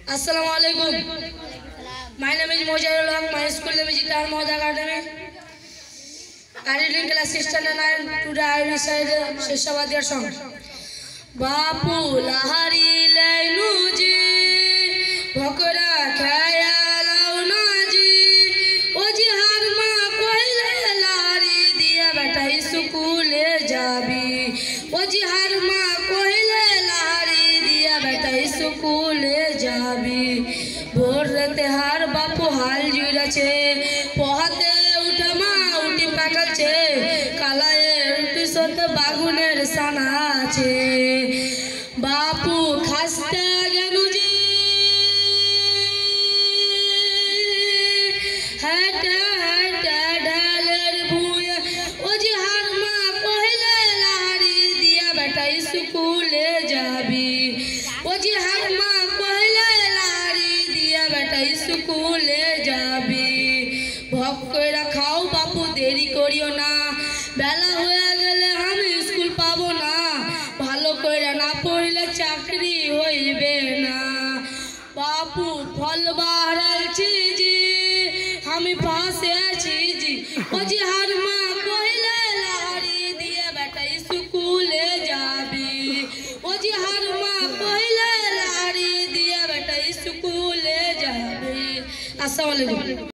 Assalamualaikum. My name is Mojarul Haq. My school name is Itar Mohd Academy. I read in class 6 and 9. Today I will recite Sheshavadiyar song. Bapu lahari lainu ji, bhokra khaya launa ji, oji har ma koile lari diya beta school jabi, oji har ma koile lari diya beta school jabi. भोर रहते हार बापू हाल जुड़ा छे पोहाते उठा मा उठी पाकल छे कालाए उठी सोते बागुनेर साना छे बापू खास्ते गेनु जी हटे हटे ढालेर भूये ओजी हार मा कोहिले लारी दिया बेटा स्कूले जाबी ओजी हार मा स्कूले जाबी भोग कइरा खाओ बापू देरी करियो ना बेला होया गेले हम स्कूल पाबो ना भालो कइरा ना पढ़ले चाकरी होइबे ना बापू फल बाहरल छी जी हम पासे छी जी ओजी हर मां कइले लारी दिए बेटा स्कूले जाबी ओजी हर मां कइले लारी दिए बेटा स्कूले जाबी। अस्सलाम वालेकुम।